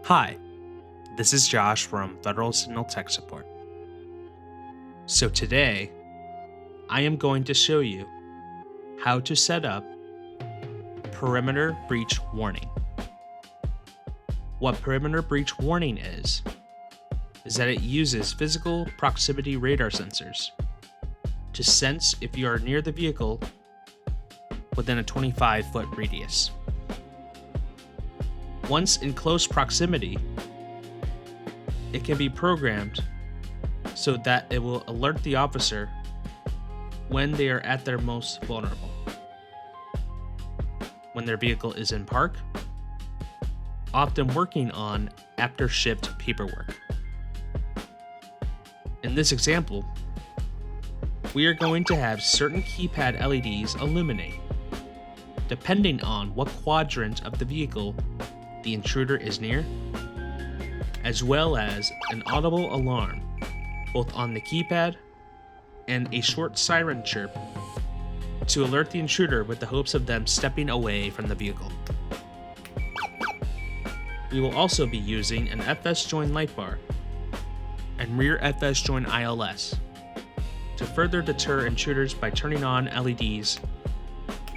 Hi, this is Josh from Federal Signal Tech Support. So today, I am going to show you how to set up perimeter breach warning. What perimeter breach warning is that it uses physical proximity radar sensors to sense if you are near the vehicle within a 25-foot radius. Once in close proximity, it can be programmed so that it will alert the officer when they are at their most vulnerable. When their vehicle is in park, often working on after-shipped paperwork. In this example, we are going to have certain keypad LEDs illuminate, depending on what quadrant of the vehicle the intruder is near, as well as an audible alarm, both on the keypad and a short siren chirp to alert the intruder with the hopes of them stepping away from the vehicle. We will also be using an FS join light bar and rear FS join ILS to further deter intruders by turning on LEDs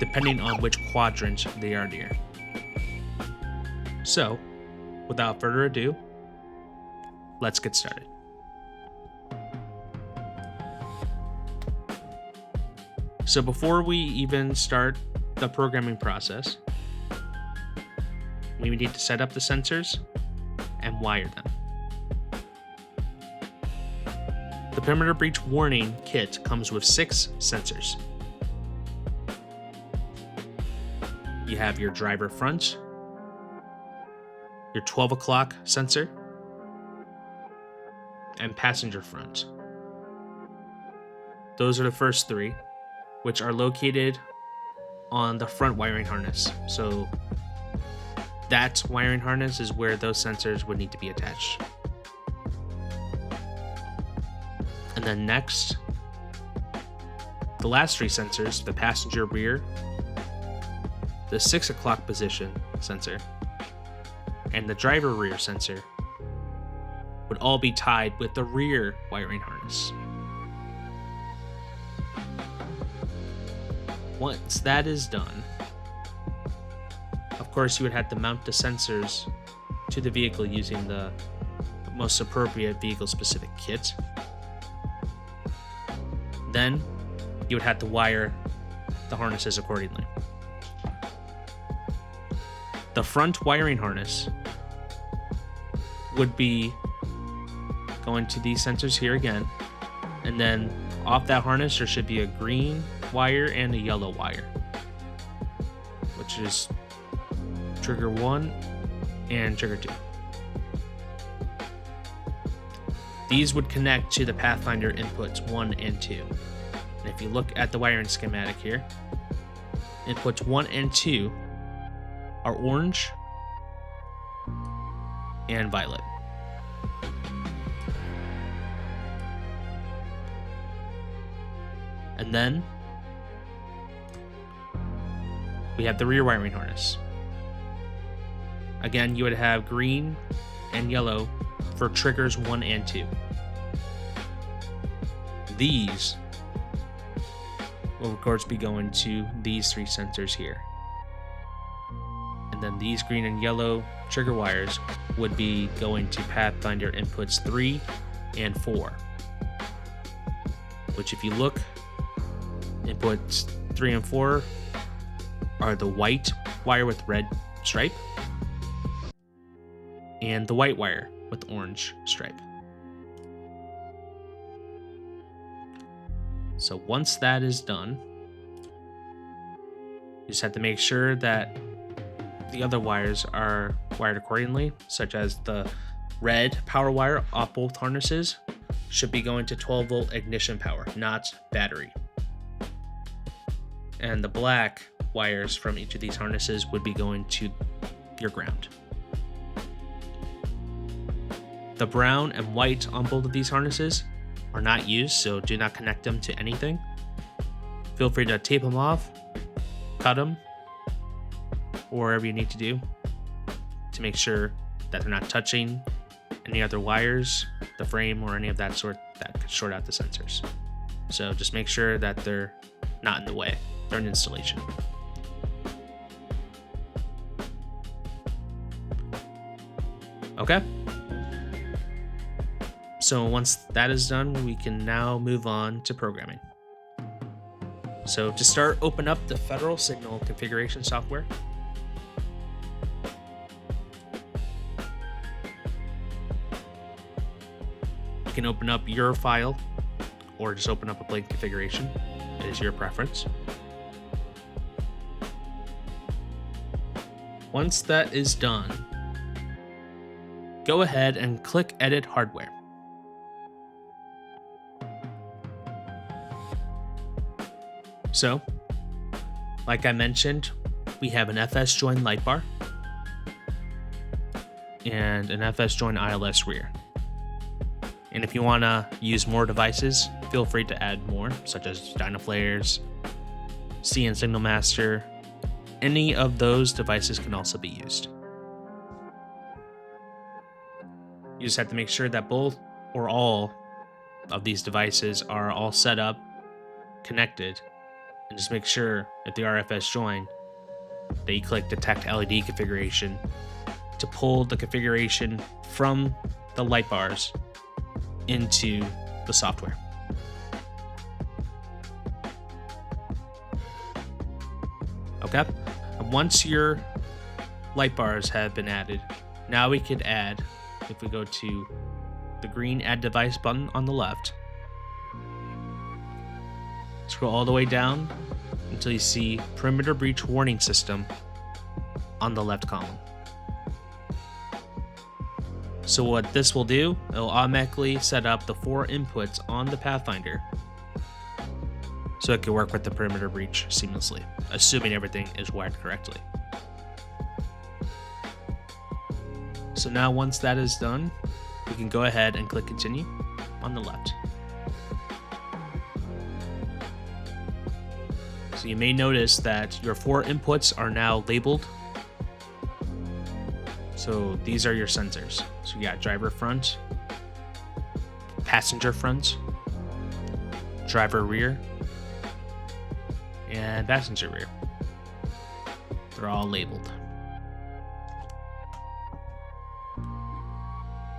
depending on which quadrant they are near. So, without further ado, let's get started. So before we even start the programming process, we need to set up the sensors and wire them. The perimeter breach warning kit comes with 6 sensors. You have your driver front, your 12 o'clock sensor, and passenger front. Those are the first 3, which are located on the front wiring harness. So that wiring harness is where those sensors would need to be attached. And then next, the last 3 sensors, the passenger rear, the 6 o'clock position sensor, and the driver rear sensor would all be tied with the rear wiring harness. Once that is done, of course you would have to mount the sensors to the vehicle using the most appropriate vehicle-specific kit. Then you would have to wire the harnesses accordingly. The front wiring harness would be going to these sensors here again, and then off that harness there should be a green wire and a yellow wire, which is trigger 1 and trigger 2. These would connect to the Pathfinder inputs 1 and 2. And if you look at the wiring schematic here, inputs 1 and 2 are orange and violet. And then we have the rear wiring harness. Again, you would have green and yellow for triggers 1 and 2. These will of course be going to these 3 sensors here. And then these green and yellow trigger wires would be going to Pathfinder inputs 3 and 4. Which, if you look, inputs 3 and 4 are the white wire with red stripe and the white wire with orange stripe. So once that is done, you just have to make sure that the other wires are wired accordingly, such as the red power wire off both harnesses should be going to 12 volt ignition power, not battery. And the black wires from each of these harnesses would be going to your ground. The brown and white on both of these harnesses are not used, so do not connect them to anything. Feel free to tape them off, cut them, or whatever you need to do to make sure that they're not touching any other wires, the frame, or any of that sort that could short out the sensors. So just make sure that they're not in the way during installation. Okay. So once that is done, we can now move on to programming. So to start, open up the Federal Signal configuration software. You can open up your file or just open up a blank configuration. It is your preference. Once that is done, go ahead and click Edit Hardware. So, like I mentioned, we have an FS join light bar and an FS join ILS rear. And if you want to use more devices, feel free to add more, such as Dynaflares, CN Signal Master. Any of those devices can also be used. You just have to make sure that both or all of these devices are all set up, connected, and just make sure if the RFS join that you click Detect LED Configuration to pull the configuration from the light bars into the software. Okay, and once your light bars have been added, now we could add, if we go to the green Add Device button on the left, scroll all the way down until you see Perimeter Breach Warning System on the left column. So what this will do, it'll automatically set up the 4 inputs on the Pathfinder so it can work with the perimeter breach seamlessly, assuming everything is wired correctly. So now once that is done, we can go ahead and click Continue on the left. So you may notice that your 4 inputs are now labeled. So these are your sensors. So you got driver front, passenger front, driver rear, and passenger rear. They're all labeled.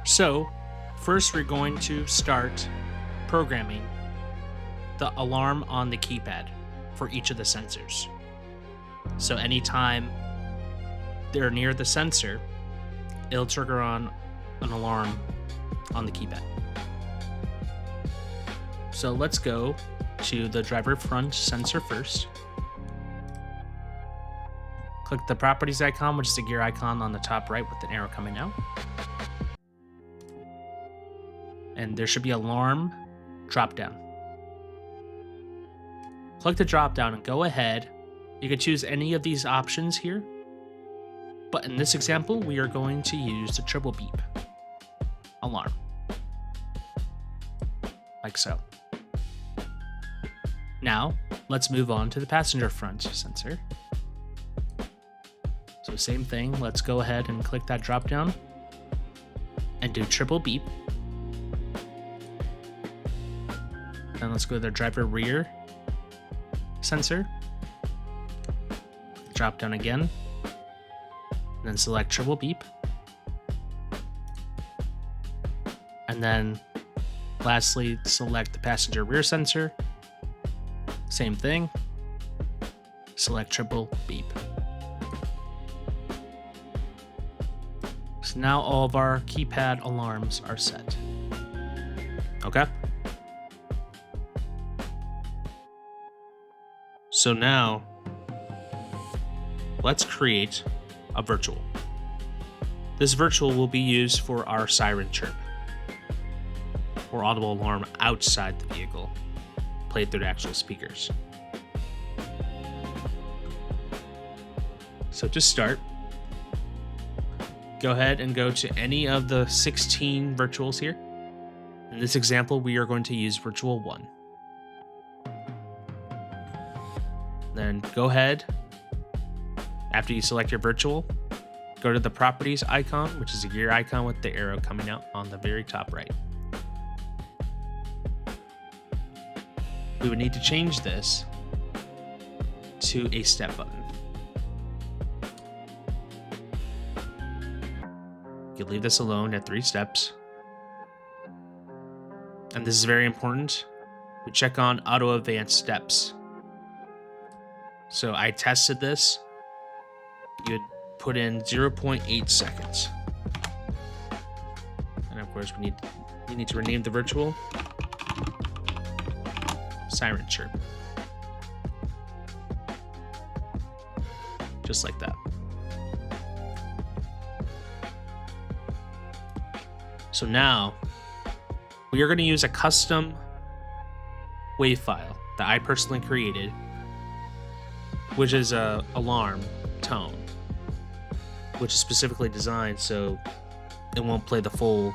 So first we're going to start programming the alarm on the keypad for each of the sensors. So anytime they're near the sensor, it'll trigger on an alarm on the keypad. So let's go to the driver front sensor first. Click the properties icon, which is the gear icon on the top right with an arrow coming out. And there should be alarm drop down. Click the drop down and go ahead. You can choose any of these options here. But in this example, we are going to use the triple beep alarm, like so. Now, let's move on to the passenger front sensor. So same thing, let's go ahead and click that drop down and do triple beep. Then let's go to the driver rear sensor, drop down again, then select triple beep. And then lastly, select the passenger rear sensor. Same thing. Select triple beep. So now all of our keypad alarms are set. Okay? So now, let's create a virtual. This virtual will be used for our siren chirp, or audible alarm outside the vehicle, played through the actual speakers. So to start, go ahead and go to any of the 16 virtuals here. In this example, we are going to use virtual 1. Then go ahead, after you select your virtual, go to the properties icon, which is a gear icon with the arrow coming out on the very top right. We would need to change this to a step button. You leave this alone at 3 steps. And this is very important. We check on auto advanced steps. So I tested this. You'd put in 0.8 seconds. And of course we need to rename the virtual Siren Chirp. Just like that. So now we are going to use a custom wave file that I personally created, which is a alarm tone, which is specifically designed so it won't play the full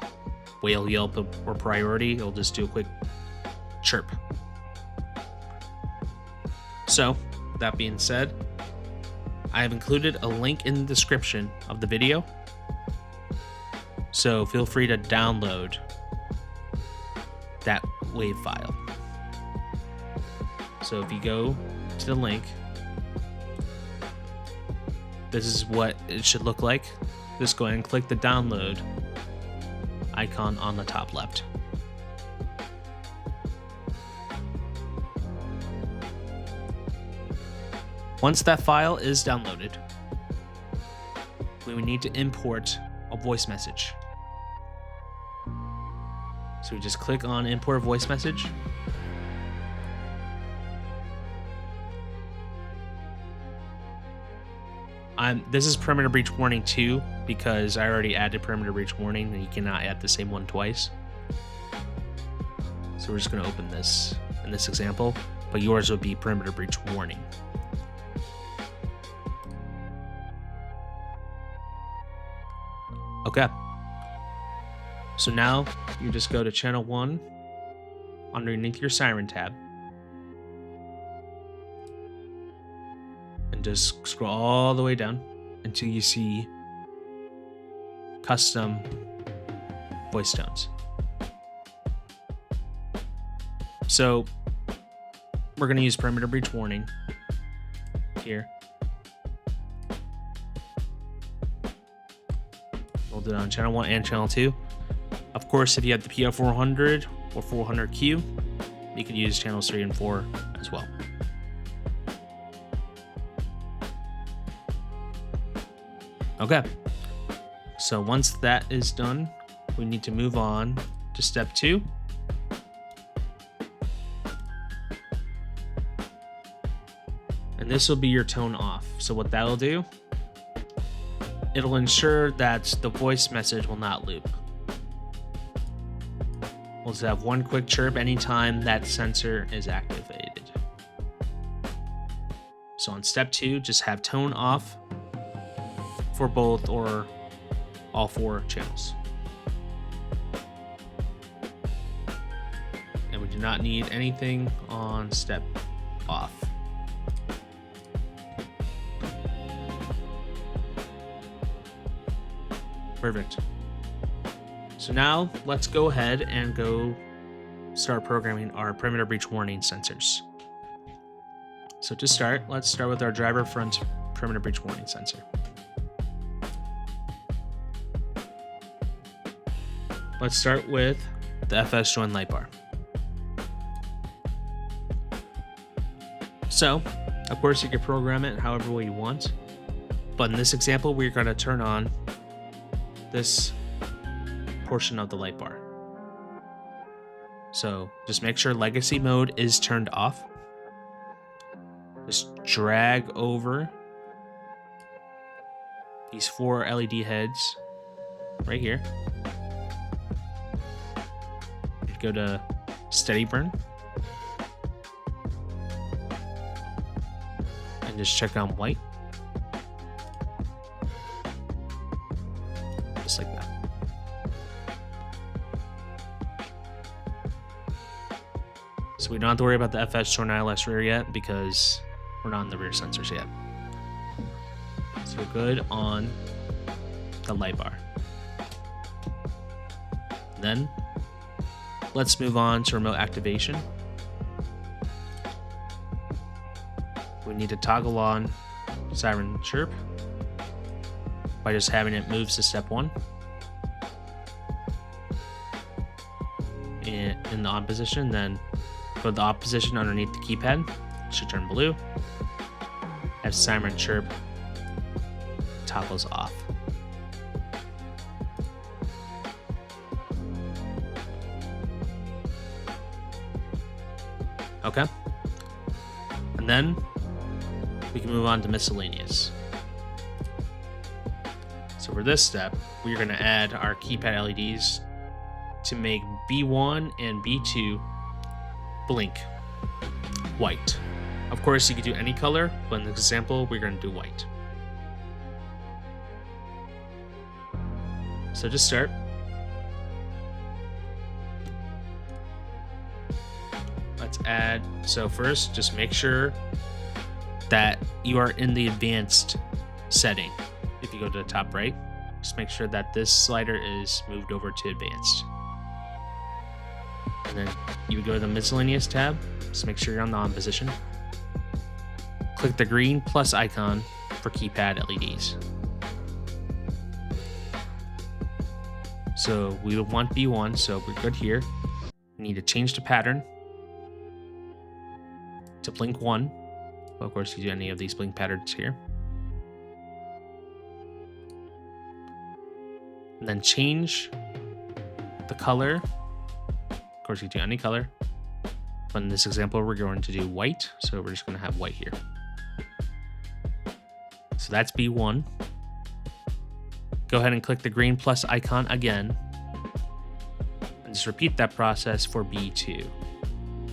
whale, yelp, or priority. It'll just do a quick chirp. So, that being said, I have included a link in the description of the video, so feel free to download that wave file. So if you go to the link, this is what it should look like. Just go ahead and click the download icon on the top left. Once that file is downloaded, we would need to import a voice message. So we just click on import voice message. This is perimeter breach warning 2 because I already added perimeter breach warning and you cannot add the same one twice. So we're just going to open this in this example, but yours would be perimeter breach warning. Okay. So now you just go to channel 1 underneath your siren tab and just scroll all the way down until you see custom voice tones. So we're going to use perimeter breach warning here. We'll do it on channel 1 and channel 2. Of course, if you have the PL400 or 400Q, you could use channels 3 and 4 as well. Okay, so once that is done, we need to move on to step 2. And this will be your tone off. So what that'll do, it'll ensure that the voice message will not loop. We'll just have one quick chirp anytime that sensor is activated. So on step 2, just have tone off for both or all 4 channels. And we do not need anything on step off. Perfect. So now let's go ahead and go start programming our perimeter breach warning sensors. So to start, let's start with our driver front perimeter breach warning sensor. Let's start with the FS join light bar. So, of course, you can program it however way you want, but in this example, we're going to turn on this portion of the light bar. So just make sure legacy mode is turned off. Just drag over these 4 LED heads right here. Go to steady burn and just check on white, just like that. So we don't have to worry about the FS short ILS rear yet because we're not on the rear sensors yet. So we're good on the light bar. Then let's move on to remote activation. We need to toggle on siren chirp by just having it move to step 1. In the on position, then go to the off position underneath the keypad. It should turn blue. Have siren chirp toggles off. Okay. And then we can move on to miscellaneous. So for this step, we're going to add our keypad LEDs to make B1 and B2 blink white. Of course, you could do any color, but in this example, we're going to do white. So to start, let's add, so first, just make sure that you are in the advanced setting. If you go to the top right, just make sure that this slider is moved over to advanced. And then you would go to the miscellaneous tab, just make sure you're on the on position. Click the green plus icon for keypad LEDs. So we would want B1, so we're good here. We need to change the pattern to blink 1. Well, of course, you do any of these blink patterns here. And then change the color. Of course, you do any color. But in this example, we're going to do white. So we're just going to have white here. So that's B1. Go ahead and click the green plus icon again. And just repeat that process for B2.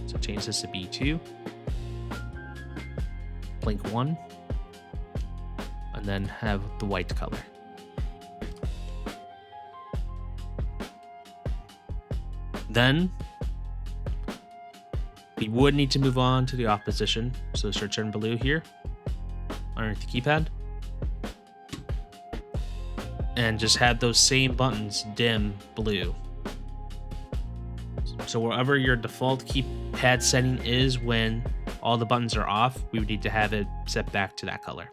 So change this to B2. Blink 1. And then have the white color. Then we would need to move on to the off position. So start turn blue here underneath the keypad. And just have those same buttons dim blue. So wherever your default keypad setting is when all the buttons are off, we would need to have it set back to that color.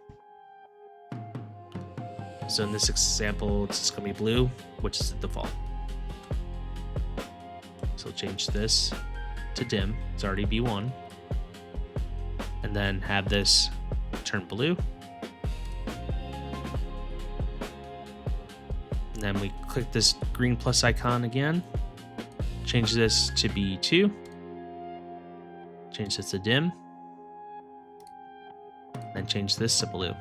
So in this example, it's just going to be blue, which is the default. So change this to dim. It's already B1. And then have this turn blue. And then we click this green plus icon again. Change this to B2. Change this to dim. Then change this to blue.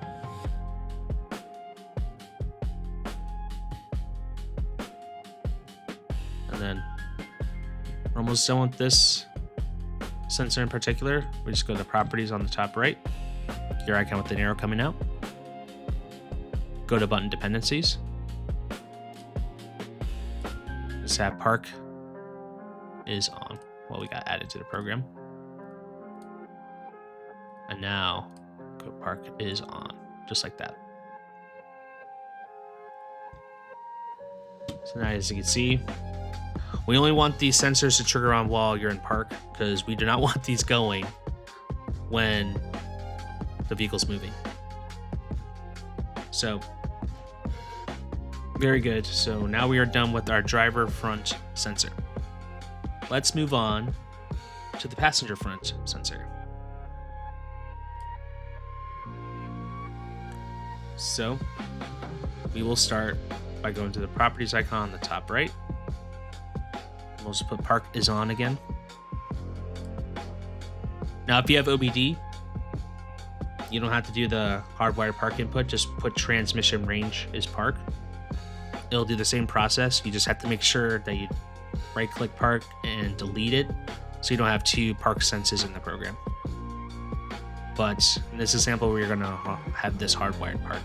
And then we're almost done with this sensor in particular. We just go to properties on the top right. Your icon with the arrow coming out. Go to button dependencies. Just have park is on. Well, we got added to the program. And now go park is on, just like that. So now as you can see, we only want these sensors to trigger on while you're in park because we do not want these going when the vehicle's moving. So very good. So now we are done with our driver front sensor. Let's move on to the passenger front sensor. So we will start by going to the properties icon on the top right. We'll just put park is on again. Now, if you have OBD, you don't have to do the hardwired park input. Just put transmission range is park. It'll do the same process. You just have to make sure that you right-click park and delete it, so you don't have two park senses in the program. But in this example, we're going to have this hardwired park.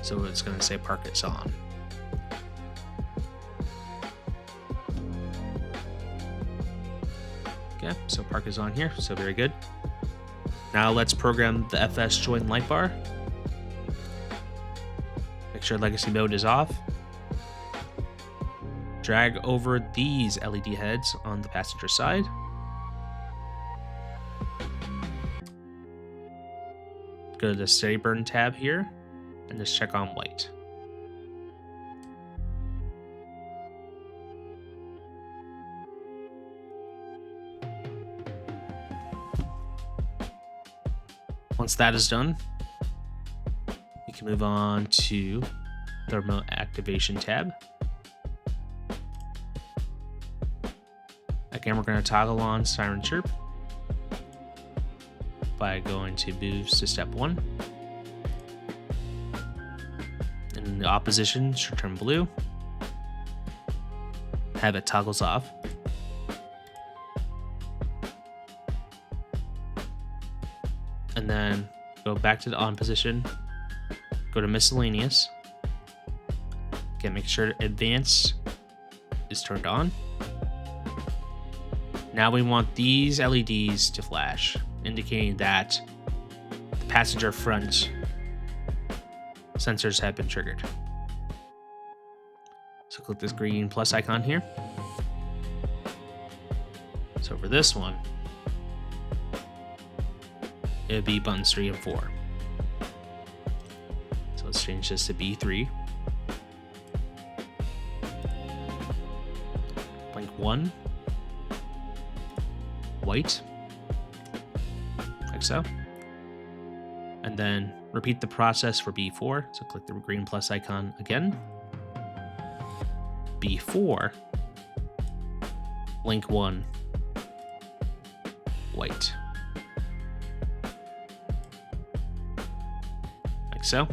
So it's going to say park is on. Okay, so park is on here, so very good. Now let's program the FS join light bar. Make sure legacy mode is off. Drag over these LED heads on the passenger side. Go to the steady burn tab here and just check on white. Once that is done, you can move on to the remote activation tab. Again, we're going to toggle on siren chirp by going to boost to step 1. And the opposition should turn blue. Have it toggles off. And then go back to the on position, go to miscellaneous. Again, make sure advanced is turned on. Now we want these LEDs to flash, indicating that the passenger front sensors have been triggered. So click this green plus icon here. So for this one, it would be buttons 3 and 4. So let's change this to B3. Blink 1. White. Like so. And then repeat the process for B4. So click the green plus icon again. B4. Blink 1. White. So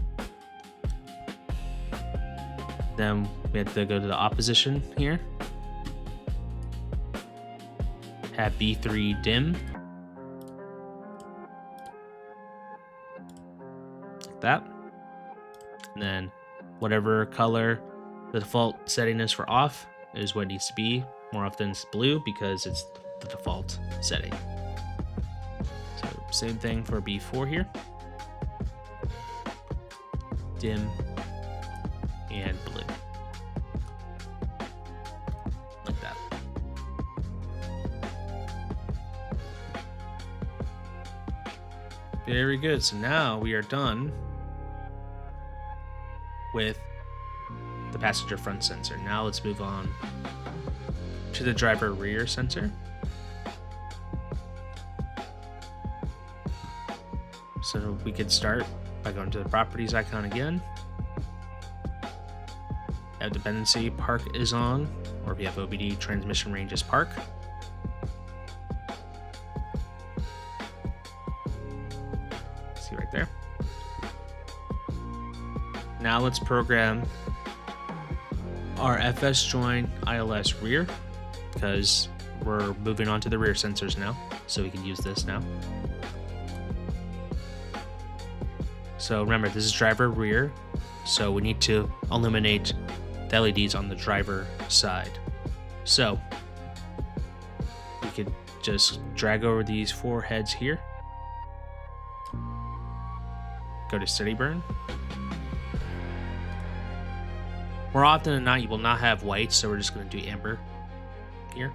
then we have to go to the opposition here, have B3 dim, like that, and then whatever color the default setting is for off is what it needs to be. More often it's blue because it's the default setting. So same thing for B4 here. Dim and blue, like that. Very good. So now we are done with the passenger front sensor. Now let's move on to the driver rear sensor. So we could start by going to the properties icon again. Have dependency park is on, or if you have OBD, transmission range is park. See right there. Now let's program our FS join ILS rear, because we're moving on to the rear sensors now, so we can use this now. So remember, this is driver rear, so we need to illuminate the LEDs on the driver side. So we could just drag over these 4 heads here, go to steady burn. More often than not, you will not have white, so we're just going to do amber here.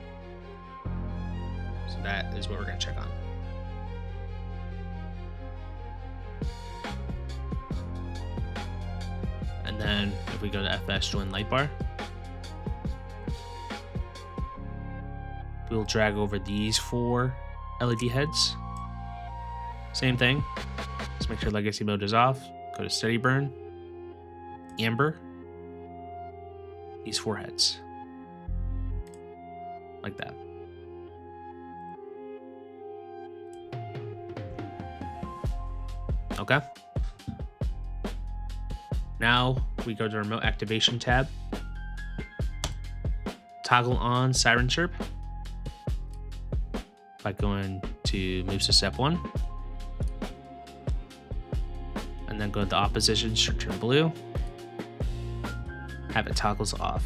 So that is what we're going to check on. And then if we go to FS join light bar, we'll drag over these 4 LED heads. Same thing. Let's make sure legacy mode is off. Go to steady burn, amber, these 4 heads, like that. Okay. Now we go to the remote activation tab, toggle on siren chirp by going to move to step 1, and then go to the opposition, should turn blue, have it toggles off.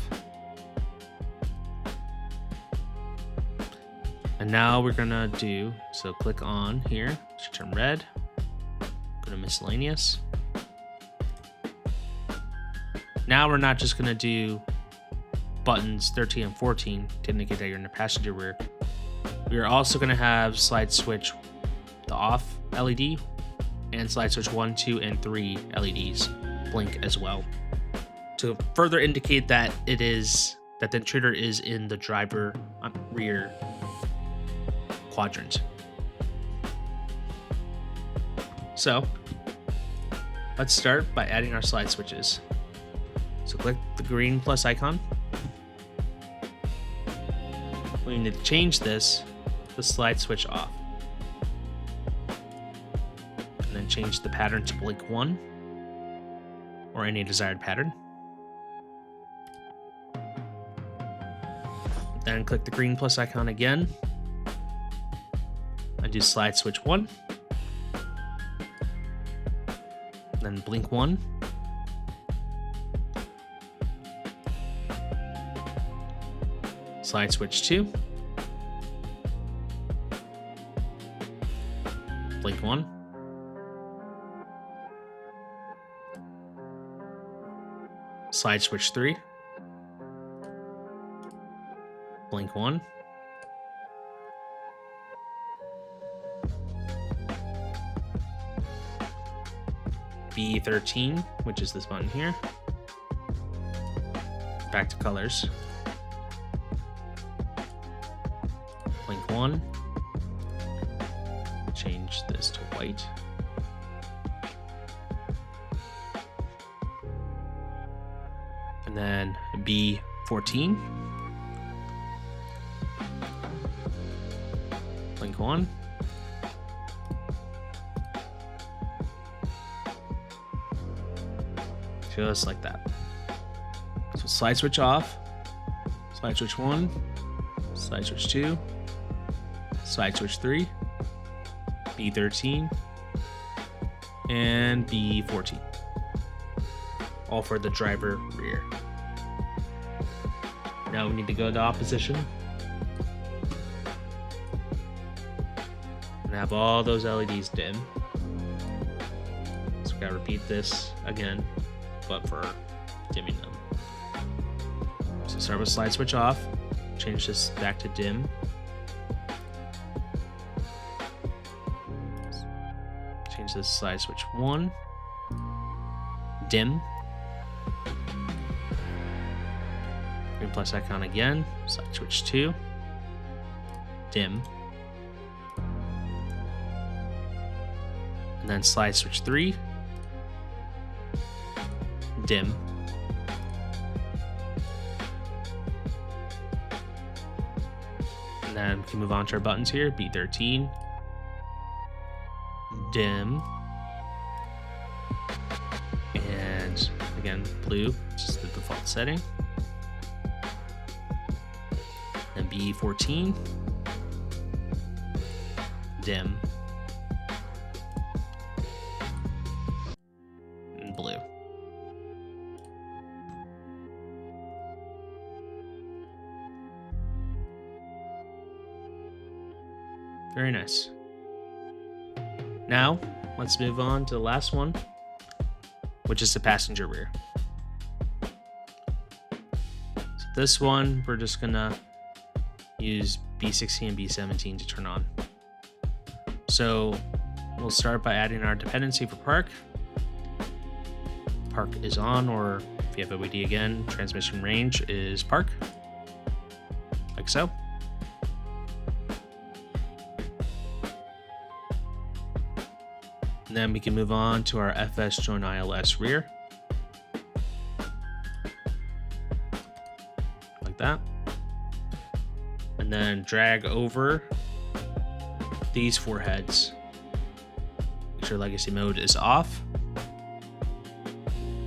And now we're gonna do, so click on here, should turn red, go to miscellaneous, Now we're not just going to do buttons 13 and 14 to indicate that you're in the passenger rear. We are also going to have slide switch the off LED and slide switch 1, 2, and 3 LEDs blink as well to further indicate that the intruder is in the driver rear quadrant. So let's start by adding our slide switches. So click the green plus icon. We need to change this to slide switch off. And then change the pattern to blink 1 or any desired pattern. Then click the green plus icon again and do slide switch 1. Then blink 1. Slide switch 2. Blink 1. Slide switch 3. Blink 1. B13, which is this button here. Back to colors. Blink 1. Change this to white. And then B14. Blink 1. Just like that. So slide switch off, slide switch 1, slide switch 2, slide switch 3, B13, and B14. All for the driver rear. Now we need to go to opposition and have all those LEDs dim. So we gotta repeat this again, but for dimming them. So start with slide switch off, change this back to dim. Change this slide switch 1, dim. Green plus icon again, slide switch 2, dim. And then slide switch 3, dim. And then we can move on to our buttons here. B13, dim, and again blue, just the default setting. And B14, dim, and blue. Very nice. Now, let's move on to the last one, which is the passenger rear. So this one, we're just gonna use B16 and B17 to turn on. So we'll start by adding our dependency for park. Park is on, or if you have OBD again, transmission range is park, like so. And then we can move on to our FS join ILS rear. Like that. And then drag over these 4 heads. Make sure legacy mode is off.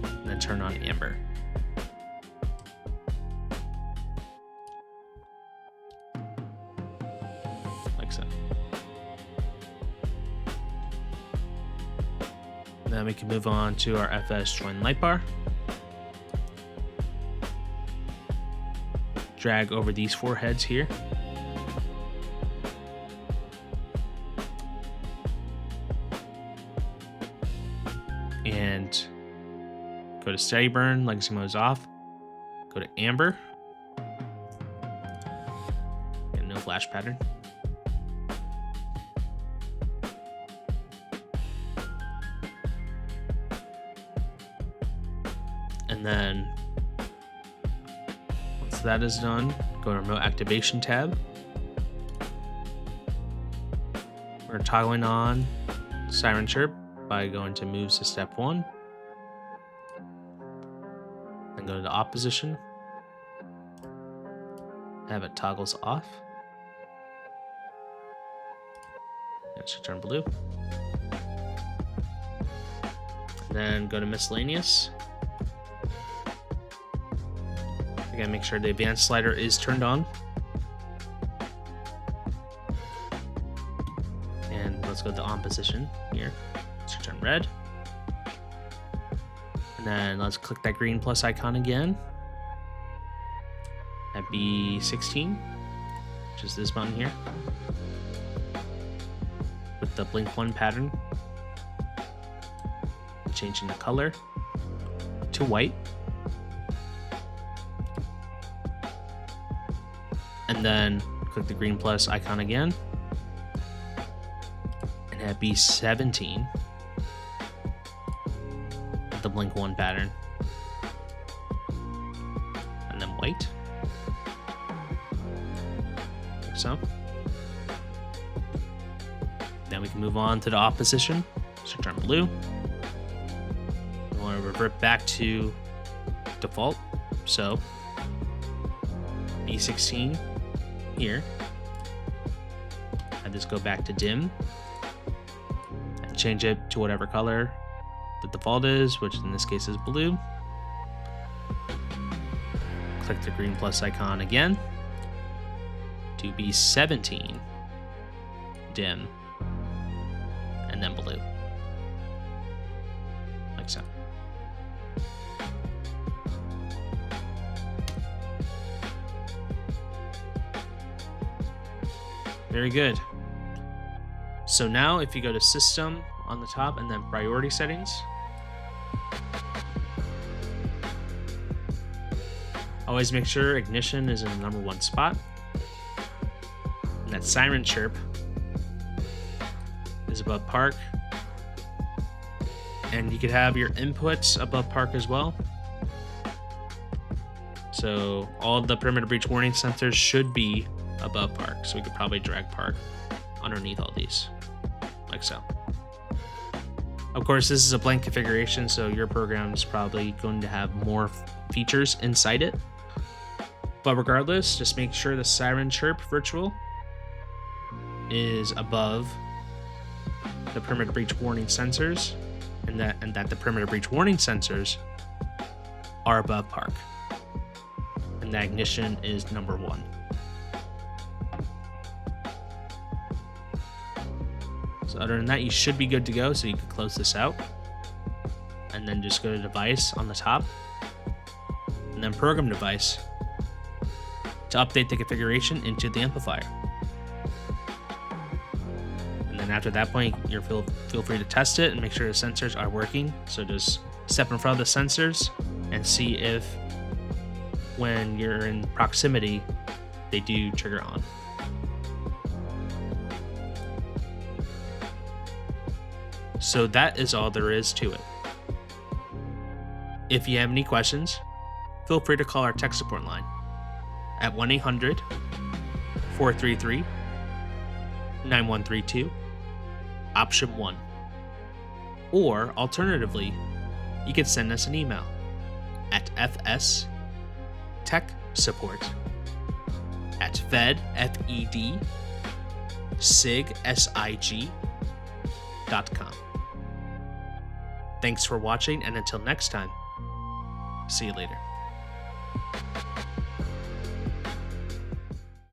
And then turn on amber. Like so. Then we can move on to our FS join light bar. Drag over these 4 heads here. And go to steady burn, legacy mode is off. Go to amber. And no flash pattern. And then once that is done, go to remote activation tab. We're toggling on Siren Chirp by going to moves to step 1. Then go to the off position. Have it toggles off. That should turn blue. Then go to miscellaneous. Again, make sure the advanced slider is turned on. And let's go to the on position here. It should turn red. And then let's click that green plus icon again. At B16, which is this button here. With the blink 1 pattern. Changing the color to white. And then click the green plus icon again. And at B17, the blink 1 pattern. And then white. Like so. Then we can move on to the off position. So turn blue. We want to revert back to default. So B16 here. And just go back to dim and change it to whatever color the default is, which in this case is blue. Click the green plus icon again to B17, dim, and then blue, like so. Very good. So now if you go to system on the top and then priority settings, always make sure ignition is in the number 1 spot. And that Siren Chirp is above park. And you could have your inputs above park as well. So all the perimeter breach warning sensors should be above park. So we could probably drag park underneath all these, like so. Of course, this is a blank configuration, so your program is probably going to have more features inside it. But regardless, just make sure the Siren Chirp virtual is above the perimeter breach warning sensors, and that the perimeter breach warning sensors are above park, and the ignition is number 1. So other than that, you should be good to go. So you can close this out and then just go to device on the top and then program device to update the configuration into the amplifier. And then after that point, you feel free to test it and make sure the sensors are working. So just step in front of the sensors and see if when you're in proximity, they do trigger on. So that is all there is to it. If you have any questions, feel free to call our tech support line at 1-800-433-9132, option 1. Or alternatively, you can send us an email at fsTechSupport@fed.sig.com. Thanks for watching, and until next time, see you later.